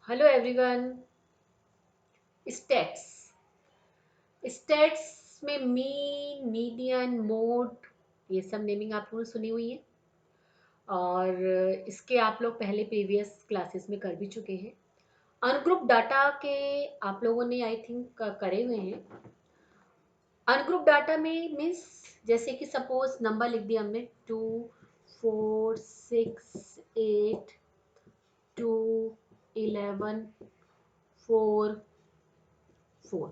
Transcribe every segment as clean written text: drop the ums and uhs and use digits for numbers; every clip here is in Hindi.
Hello everyone. स्टेट्स स्टेट्स में मीन, मीडियन, मोड, ये सब नेमिंग आप लोगों ने सुनी हुई है और इसके आप लोग पहले प्रीवियस क्लासेस में कर भी चुके हैं। अनग्रुप डाटा के आप लोगों ने आई थिंक करे हुए हैं। अनग्रुप डाटा में मीन्स जैसे कि सपोज नंबर लिख दिया हमने 2 4 6 8 2 11 4 4,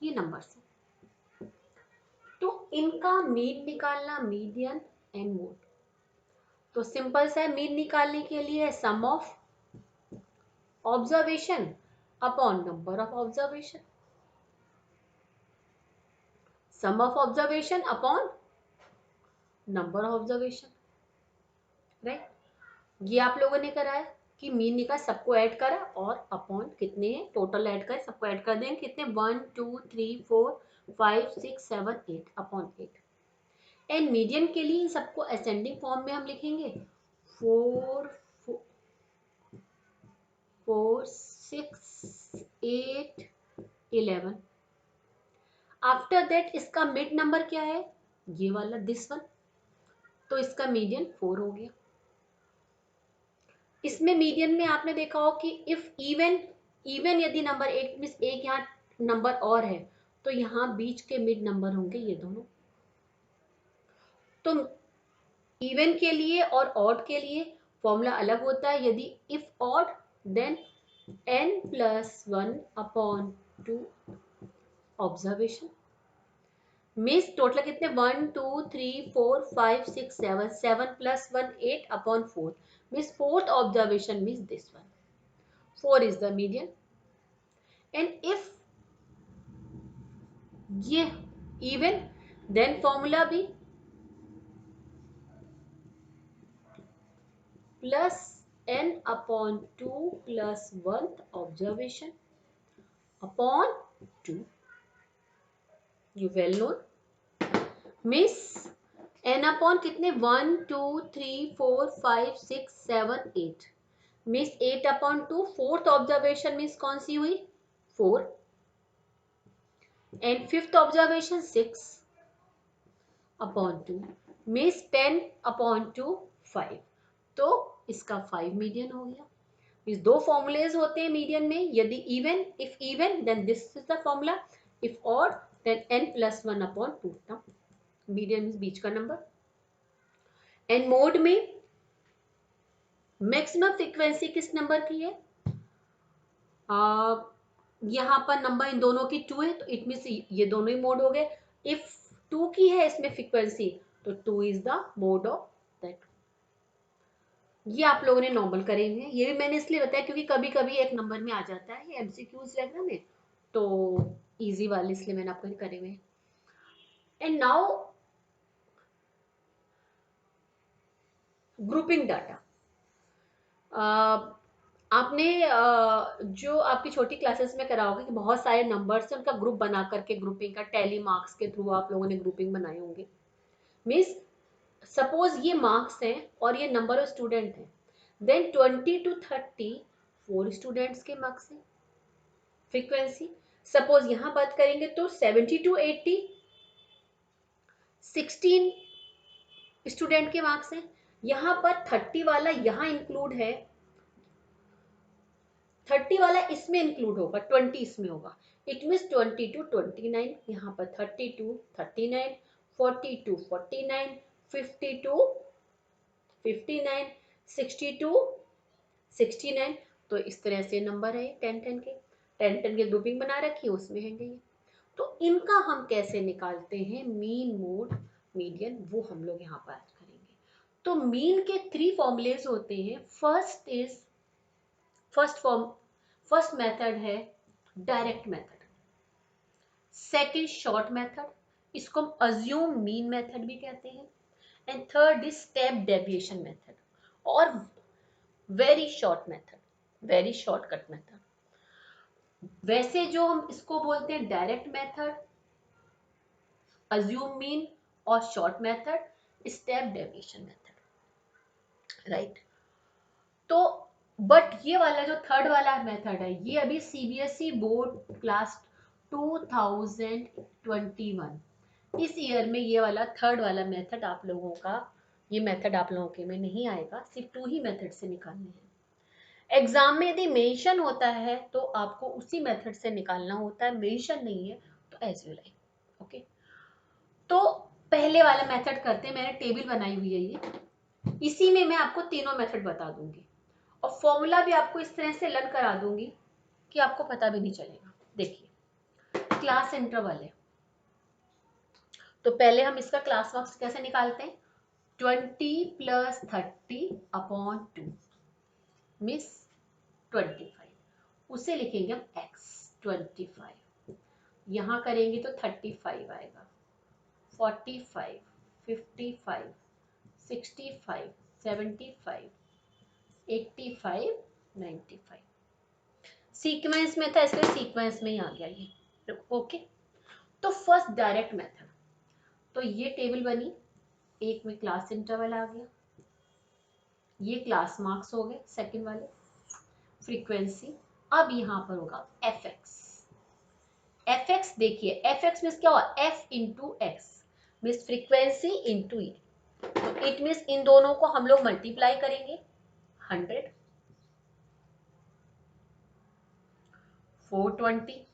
ये नंबर्स हैं। तो इनका मीन निकालना, मीडियन एंड मोड। तो सिंपल सा है, मीन निकालने के लिए sum of observation upon number of observation, sum of observation upon number of observation, right. ये आप लोगों ने करा है कि मीन निकाल, सबको ऐड करा और अपॉन कितने हैं टोटल ऐड कर, सबको ऐड कर देंगे कितने 1 2 3 4 5 6 7 8 अपॉन 8। एंड मीडियन के लिए इन सबको असेंडिंग फॉर्म में हम लिखेंगे 4 4 6 8 11। आफ्टर दैट इसका मिड नंबर क्या है, ये वाला दिस वन, तो इसका मीडियन 4 हो गया। इसमें मीडियन में आपने देखा हो कि इफ इवन, इवन यदि नंबर एक मीन्स एक यहाँ नंबर और है तो यहाँ बीच के मिड नंबर होंगे ये दोनों। तो इवन के लिए और ऑड के लिए फॉर्मूला अलग होता है। यदि if odd then n+1/2 observation. Means total कितने 1 2 3 4 5 6 7, 7+1 8/4 means fourth observation means this one, 4 is the median. And if ये इवन देन फॉर्मूला भी +n/2 +1 observation upon 2, you well known। Miss n upon कितने 1 2 3 4 5 6 7 8 मिस 8/2, फोर्थ ऑब्जर्वेशन मीन्स कौन सी हुई 4 एंड फिफ्थ ऑब्जर्वेशन 6/2 मिस 10/2 5, तो इसका 5 मीडियन हो गया। इस दो फॉर्मूलेज होते हैं मीडियन में, यदि even, if even then this is the formula, if odd then n+1/2, median means बीच का नंबर। एंड मोड में मैक्सिमम फ्रीक्वेंसी किस नंबर की है, यहाँ पर नंबर इन दोनों की 2 है तो इट मीन्स ये दोनों ही मोड हो गए। इफ 2 की है इसमें फ्रीक्वेंसी तो 2 is the mode of that. ये आप लोगों ने नॉर्मल करे हुए हैं, ये भी मैंने इसलिए बताया क्योंकि कभी कभी एक नंबर में आ जाता है एमसीक्यूज वगैरह में, तो इजी वाले इसलिए मैंने आपको करे हुए हैं। And now grouping data. आपने जो आपकी छोटी क्लासेस में करा होगा कि बहुत सारे नंबर्स से उनका ग्रुप बना करके ग्रुपिंग का टेली मार्क्स के थ्रू आप लोगों ने ग्रुपिंग बनाए होंगे। मीन्स सपोज ये मार्क्स हैं और ये नंबर ऑफ स्टूडेंट हैं, देन 20 to 30 4 स्टूडेंट्स के मार्क्स हैं। फ्रीक्वेंसी सपोज यहां बात करेंगे तो 70 to 80 16 स्टूडेंट के मार्क्स हैं। यहां पर 30 वाला यहां इंक्लूड है, 30 वाला इसमें इंक्लूड होगा, 20 इसमें होगा। इट मीन्स 20 to 29, यहाँ पर 30 to 39, 40 to 49, 50 to 59, 60 to 69। तो इस तरह से नंबर है 10 10 के, 10 10 के ग्रुपिंग बना रखी है, उसमें है ये। तो इनका हम कैसे निकालते हैं मीन, मोड, मीडियन, वो हम लोग यहाँ पर आज करेंगे। तो मीन के 3 फॉर्मूलेज होते हैं। फर्स्ट मेथड है direct method, second short method, इसको हम अज्यूम मीन मेथड भी कहते हैं, and third is step deviation method और very short method, very shortcut method. वैसे जो हम इसको बोलते हैं डायरेक्ट मेथड, अज्यूम मीन और short method step deviation method, right. तो बट ये वाला जो थर्ड वाला मेथड है, ये अभी सीबीएसई बोर्ड क्लास 2021 इस ईयर में ये वाला थर्ड वाला मेथड आप लोगों का, ये मेथड आप लोगों के में नहीं आएगा, सिर्फ 2 ही मेथड से निकालने हैं। एग्जाम में यदि मेंशन होता है तो आपको उसी मेथड से निकालना होता है, मेंशन नहीं है तो एज यू लाइक। ओके, तो पहले वाला मेथड करते हैं। मैंने टेबल बनाई हुई है ये, इसी में मैं आपको तीनों मेथड बता दूंगी और फॉर्मूला भी आपको इस तरह से लर्न करा दूंगी कि आपको पता भी नहीं चलेगा। देखिए, क्लास इंटरवल है, तो पहले हम इसका क्लास मार्क्स कैसे निकालते हैं, 20 + 30/2 मिस 25, उसे लिखेंगे हम x 25, यहाँ करेंगे तो 35 आएगा, 45, 55, 65, 75, 85, 95। सीक्वेंस में था इसलिए सीक्वेंस में ही आ गया ये। ओके, तो फर्स्ट डायरेक्ट मेथड, तो ये टेबल बनी, एक में क्लास इंटरवल आ गया, ये क्लास मार्क्स हो गए सेकंड वाले, फ्रीक्वेंसी। अब यहाँ पर होगा एफ एक्स देखिए, एफ एक्स मीन्स क्या हुआ, F into x means frequency into ये, तो इट मीन्स इन दोनों को हम लोग मल्टीप्लाई करेंगे, 100, 420,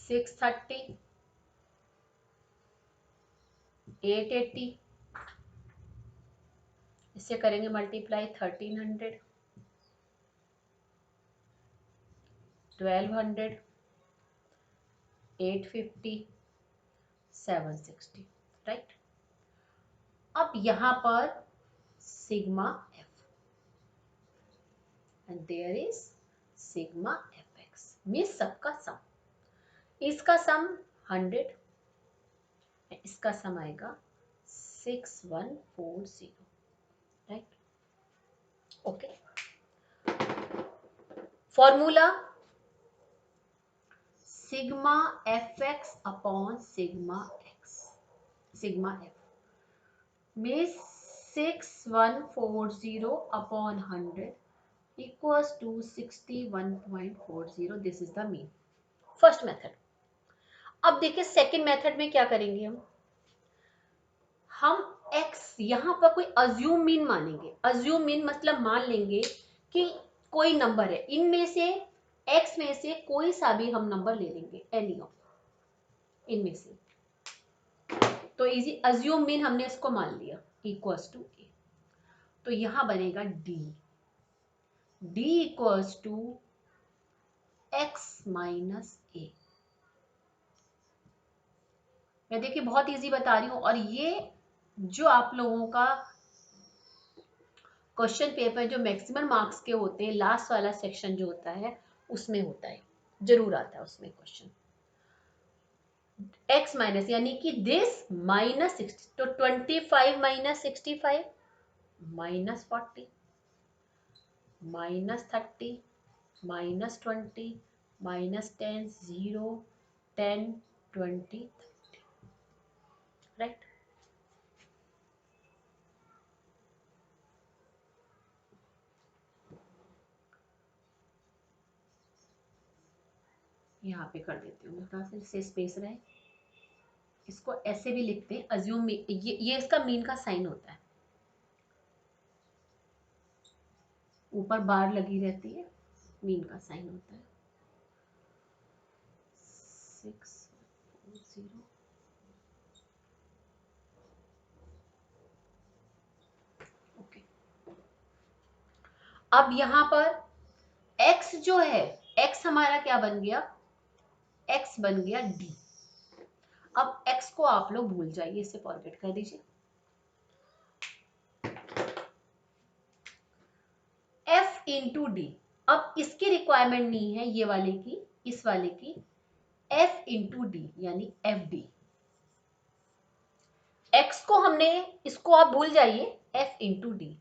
630, 880, इससे करेंगे मल्टीप्लाई 1300, 1200, 850, 760, राइट। अब यहां पर sigma F and there is sigma F X means सबका सम, इसका सम 100, इसका सम आएगा 6140, right. Okay, formula sigma F X upon sigma X, sigma F means 6140 upon 100 equals to 61.40, this is the mean, first method. अब देखिए सेकंड मेथड में क्या करेंगे हम x यहां पर कोई अज्यूम मीन मानेंगे, अज्यूम मीन मतलब मान लेंगे कि कोई नंबर है, इनमें से x में से कोई सा भी हम नंबर ले लेंगे, एनी ऑफ इनमें से, तो इजी अज्यूम मीन हमने इसको मान लिया इक्वल्स टू ए, तो यहां बनेगा d, d equals to x minus A. मैं देखिए बहुत इजी बता रही हूं, और ये जो आप लोगों का क्वेश्चन पेपर जो मैक्सिमम मार्क्स के होते हैं, लास्ट वाला सेक्शन जो होता है उसमें होता है, जरूर आता है उसमें क्वेश्चन, x माइनस यानी कि दिस माइनस 60, तो 25 minus 65 minus 40 minus 30 minus 20 minus 10 0 10 20 right. यहाँ पे कर देती हूँ थोड़ा सा इससे स्पेस रहे, इसको ऐसे भी लिखते हैं अज्यूम, ये इसका मीन का साइन होता है, ऊपर बार लगी रहती है, मीन का साइन होता है 640। ओके, अब यहां पर x जो है, x हमारा क्या बन गया, x बन गया d। अब x को आप लोग भूल जाइए, इसे फॉरगेट कर दीजिए, f इंटू डी, अब इसकी रिक्वायरमेंट नहीं है ये वाले की, इस वाले की, f इंटू डी यानी एफ डी, x को हमने, इसको आप भूल जाइए, f into D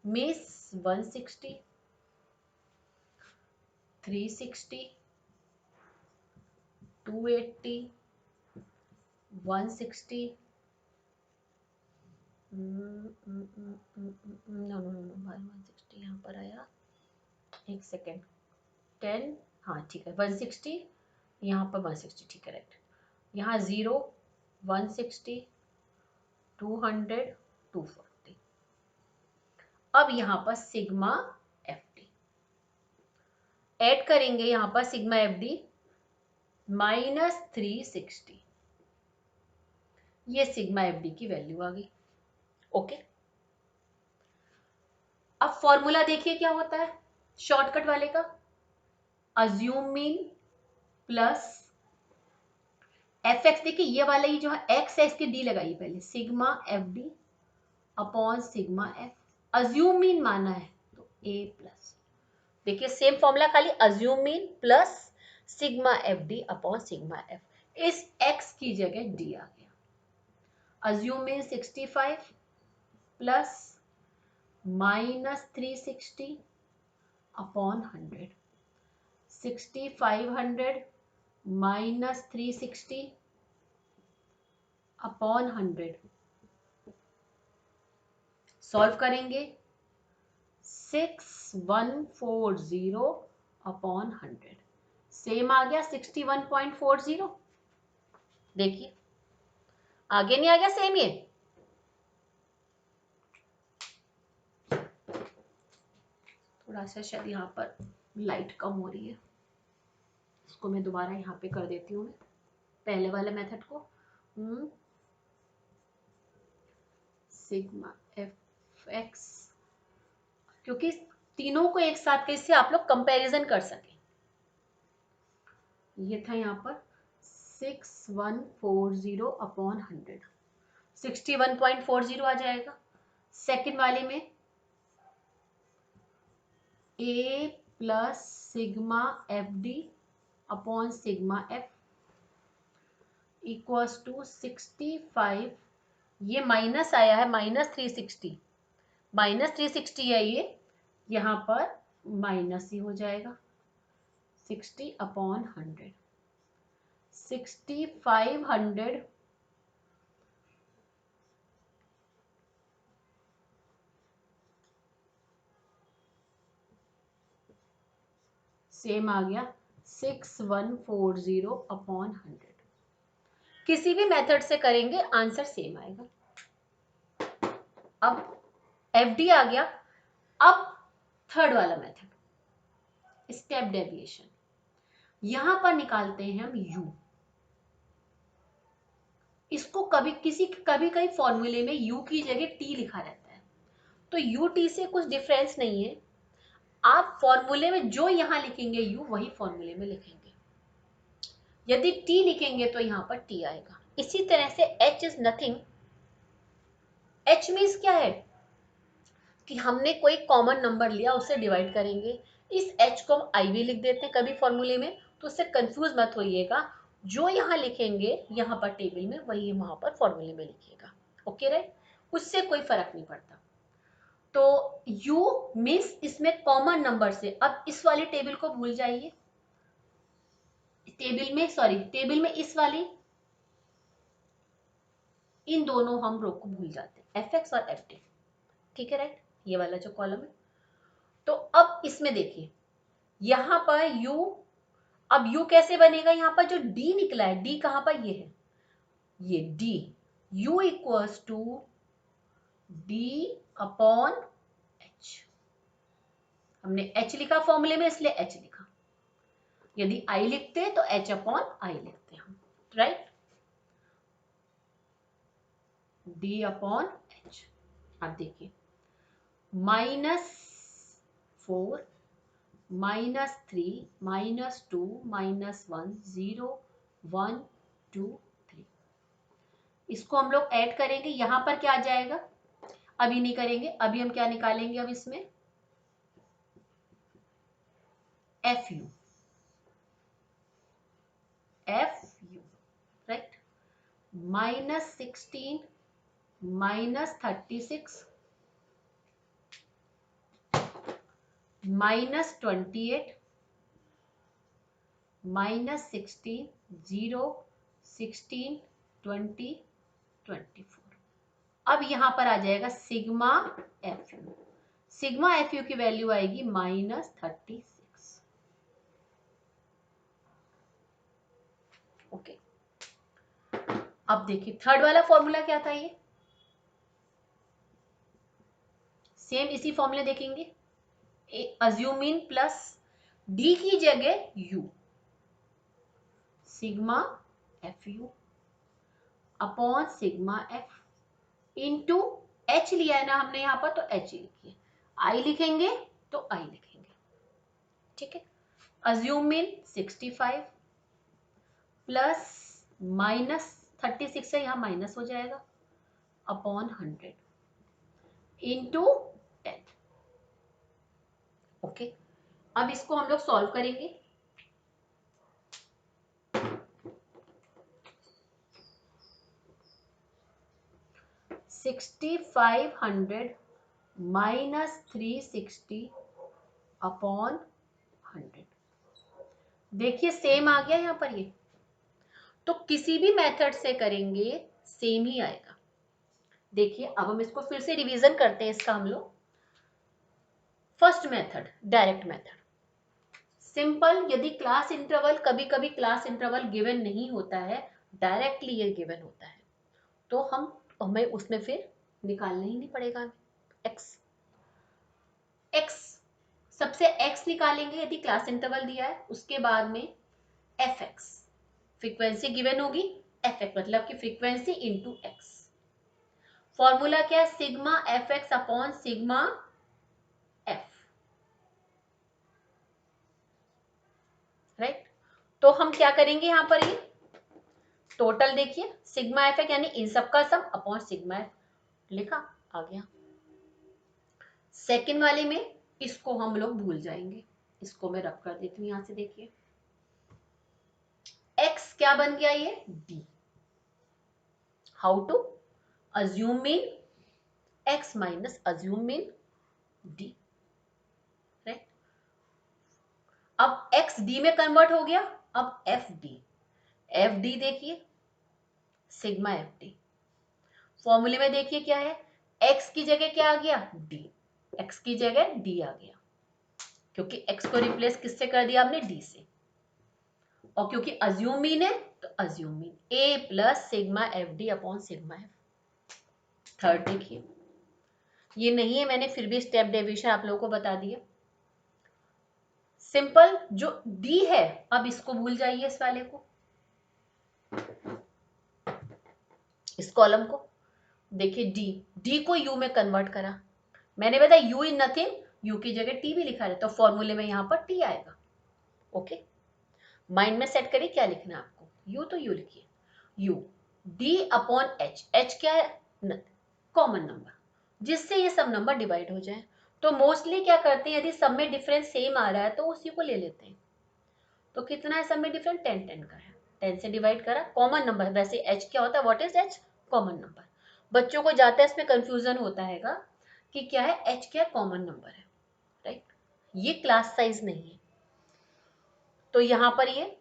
means 160, 360, 280, 160, no no no, एक सेकेंड, 10, हाँ ठीक है, 160, यहाँ पर 160, ठीक है राइट, यहाँ 0, 160, 200, 240। अब यहाँ पर सिग्मा एफ डी ऐड करेंगे, यहाँ पर सिग्मा एफ डी -360, ये सिग्मा एफ डी की वैल्यू आ गई। ओके, अब फॉर्मूला देखिए क्या होता है शॉर्टकट वाले का, assume mean plus F x, देखिए ये वाला ही जो है एक्स है इसके डी लगाइए पहले, sigma F D upon sigma F, assume mean माना है तो ए प्लस, देखिए सेम फॉर्मूला, खाली assume mean plus sigma F D upon sigma F, इस एक्स की जगह डी आ गया, assume mean 65 plus -360 upon 100, 6500 -360 upon 100, solve करेंगे 6140 अपॉन 100, सेम आ गया 61.40, देखिए आगे नहीं आ गया सेम, ये थोड़ा सा शायद यहाँ पर लाइट कम हो रही है, इसको मैं दोबारा यहाँ पे कर देती हूँ पहले वाले मेथड को, सिग्मा एफ एक्स, क्योंकि तीनों को एक साथ कैसे आप लोग कंपैरिजन कर सके, ये था यहाँ पर 6140 अपॉन 100, 61.40 आ जाएगा। सेकंड वाले में A plus sigma F D upon sigma F equals to 65, ये माइनस आया है -360, -360 है ये, यहाँ पर माइनस ही हो जाएगा 60 अपॉन 100, 6500 सेम आ गया 6140 अपॉन 100, किसी भी मेथड से करेंगे आंसर सेम आएगा। अब एफ डी आ गया, अब थर्ड वाला मेथड स्टेप डेविएशन, यहां पर निकालते हैं हम u, इसको कभी कई फॉर्मूले में u की जगह t लिखा रहता है, तो u t से कुछ डिफरेंस नहीं है, आप फॉर्मूले में जो यहां लिखेंगे u वही फॉर्मूले में लिखेंगे, यदि t लिखेंगे तो यहां पर t आएगा। इसी तरह से h is nothing, h means क्या है कि हमने कोई कॉमन नंबर लिया उसे डिवाइड करेंगे, इस h को हम i भी लिख देते हैं कभी फॉर्मूले में, तो उससे कंफ्यूज मत होइएगा, जो यहाँ लिखेंगे यहाँ पर टेबल में वही वहां पर फॉर्मूले में लिखिएगा। ओके राइट, उससे कोई फर्क नहीं पड़ता। तो u मीन्स इसमें कॉमन नंबर से, अब इस वाली टेबल को भूल जाइए, टेबल में इस वाली, इन दोनों हम रो को भूल जाते हैं, एफ एक्स और एफ डी, ठीक है राइट, ये वाला जो कॉलम है। तो अब इसमें देखिए यहां पर u, अब u कैसे बनेगा, यहां पर जो d निकला है, d कहां पर, ये है, ये d, u equals to d upon h, हमने h लिखा फॉर्मूले में इसलिए h लिखा, यदि i लिखते तो h अपॉन i लिखते हम, राइट, d अपॉन h। अब देखिए -4 -3 -2 -1 0 1 2 3, इसको हम लोग ऐड करेंगे, यहां पर क्या आ जाएगा, अभी नहीं करेंगे, अभी हम क्या निकालेंगे, अब इसमें एफ यू राइट, -16 -36 -28 -16 0 16 20 24, अब यहां पर आ जाएगा sigma F you, sigma F you की वैल्यू आएगी -36। ओके, अब देखिए थर्ड वाला फॉर्मूला क्या था, ये सेम इसी फॉर्मूले देखेंगे, अज्यूमिन प्लस डी की जगह you, sigma F you upon sigma F into H लिया है ना हमने यहाँ पर, तो एच लिखिए, आई लिखेंगे तो आई लिखेंगे, ठीक है। अज्यूमिन 65 प्लस -36 है, यहाँ माइनस हो जाएगा, अपॉन 100 इंटू 10। ओके, अब इसको हम लोग सॉल्व करेंगे। -6500 -360 अपॉन 100, देखिए सेम आ गया यहाँ पर, ये तो किसी भी मेथड से करेंगे सेम ही आएगा। देखिए अब हम इसको फिर से रिवीजन करते हैं इसका हम लोग। First method direct method, simple, यदि क्लास इंटरवल, कभी कभी क्लास इंटरवल गिवन नहीं होता है, डायरेक्टली ये गिवन होता है, तो हमें उसमें फिर निकालना ही नहीं पड़ेगा, एक्स सबसे एक्स निकालेंगे यदि क्लास इंटरवल दिया है, उसके बाद में एफ एक्स, फ्रीक्वेंसी गिवन होगी, एफ एक्स मतलब कि फ्रीक्वेंसी इंटू एक्स। फॉर्मूला क्या है, sigma F X upon sigma F, right. तो हम क्या करेंगे यहाँ पर, ये टोटल देखिए, सिग्मा एफ एक्स यानी इन सबका सम अपॉन सिग्मा एफ, लिखा, आ गया। सेकेंड वाले में इसको हम लोग भूल जाएंगे, इसको मैं रख कर देती हूँ, यहां से देखिए x क्या बन गया, ये d, how to assume mean x minus assume mean d, right. अब x d में कन्वर्ट हो गया, अब एफ डी देखिए, सिग्मा एफ डी, फॉर्मूले में देखिए क्या है, x की जगह क्या आ गया, d, x की जगह d आ गया, क्योंकि x को रिप्लेस किससे कर दिया आपने, d से, और क्योंकि अज्यूम मीन है तो assume mean a plus sigma F D upon sigma F. Third देखिए, ये नहीं है, मैंने फिर भी स्टेप डेविएशन आप लोगों को बता दिया। सिंपल, जो d है, अब इसको भूल जाइए, इस वाले को, इस कॉलम को देखिए, d को u में कन्वर्ट करा, मैंने बताया u इन नथिंग, u की जगह t भी लिखा है, तो फॉर्मूले में यहां पर t आएगा। ओके, माइंड में सेट करिए क्या लिखना है आपको, u तो u लिखिए, u d अपॉन h क्या है, कॉमन नंबर, जिससे ये सब नंबर डिवाइड हो जाए। तो मोस्टली क्या करते हैं, यदि सब में डिफरेंस सेम आ रहा है तो उसी को ले लेते हैं। तो कितना है सब में डिफरेंस, 10 का है, 10 से डिवाइड करा, कॉमन नंबर, वैसे h क्या होता है, what is h, common number. बच्चों को जाता है इसमें कंफ्यूजन होता है कि क्या है, h क्या कॉमन नंबर है, राइट, ये क्लास साइज नहीं है। तो यहाँ पर ये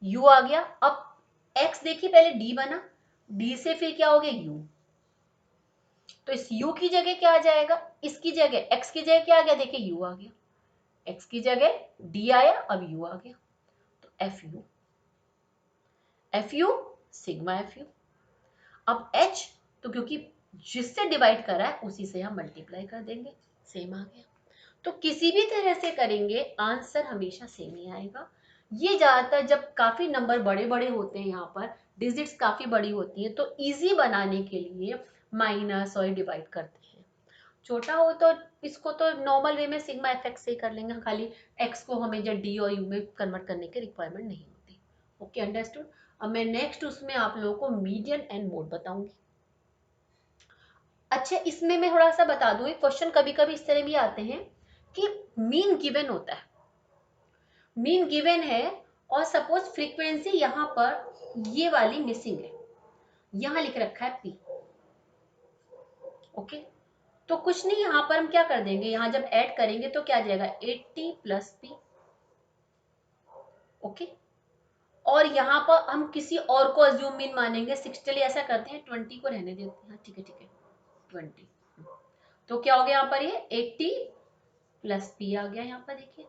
u आ गया, अब x देखिए पहले d बना, d से फिर क्या हो गया u, तो इस u की जगह क्या आ जाएगा, इसकी जगह x की जगह क्या आ गया, देखिए u आ गया, x की जगह d आया, अब u आ गया, तो F you sigma F you. अब h, तो क्योंकि जिससे डिवाइड करा है उसी से हम मल्टीप्लाई कर देंगे, सेम आ गया। तो किसी भी तरह से करेंगे आंसर हमेशा सेम ही आएगा। ये ज्यादातर जब काफी नंबर बड़े बड़े होते हैं, यहाँ पर डिजिट्स काफी बड़ी होती हैं, तो इजी बनाने के लिए माइनस और डिवाइड करते हैं। छोटा हो तो इसको तो नॉर्मल वे में सिग्मा एफ एक्स से ही कर लेंगे, खाली एक्स को हमें जब डी और यू में कन्वर्ट करने की रिक्वायरमेंट नहीं होती। Okay, understood. अब मैं नेक्स्ट उसमें आप लोगों को मीडियन एंड मोड बताऊंगी। अच्छा, इसमें मैं थोड़ा सा बता दूं, क्वेश्चन कभी कभी इस तरह भी आते हैं कि मीन गिवन होता है, मीन गिवन है और सपोज फ्रीक्वेंसी यहाँ पर ये वाली मिसिंग है, यहाँ लिख रखा है पी। ओके, तो कुछ नहीं, यहाँ पर हम क्या कर देंगे, यहाँ जब ऐड करेंगे तो क्या आ जाएगा, 80 प्लस पी। ओके, और यहाँ पर हम किसी और को अज्यूम मीन मानेंगे, 60, ऐसा करते हैं, 20 को रहने देते हैं, ठीक है 20। तो क्या हो गया यहाँ पर, ये 80 प्लस पी आ गया यहाँ पर, देखिए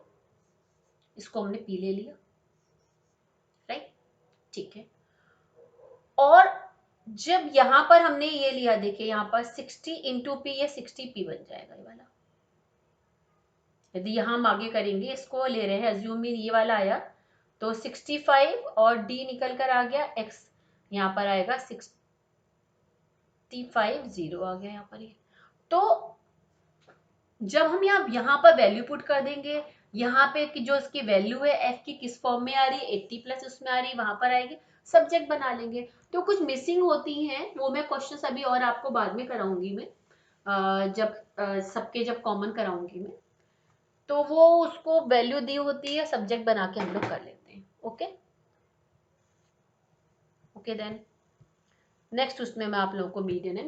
इसको हमने पी ले लिया, राइट, ठीक है। और जब यहां पर हमने ये लिया, देखिए यहाँ पर 60 इंटू पी, ये 60 पी बन जाएगा ये वाला। यदि यहाँ हम आगे करेंगे, इसको ले रहे हैं अज्यूम में ये वाला आया, तो 65 और डी निकल कर आ गया, एक्स यहाँ पर आएगा 65, 0 आ गया यहाँ पर ये। तो जब हम यहाँ पर वैल्यू पुट कर देंगे, यहाँ पे कि जो इसकी वैल्यू है एफ की किस फॉर्म में आ रही है, 80 प्लस उसमें आ रही है, वहां पर आएगी, सब्जेक्ट बना लेंगे। तो कुछ मिसिंग होती हैं, वो मैं क्वेश्चन अभी और आपको बाद में कराऊंगी मैं, जब सबके जब कॉमन कराऊंगी मैं, तो वो उसको वैल्यू दी होती है, सब्जेक्ट बना के हम लोग कर लेते हैं। ओके ओके, देन नेक्स्ट उसमें मैं आप लोगों को मीडियन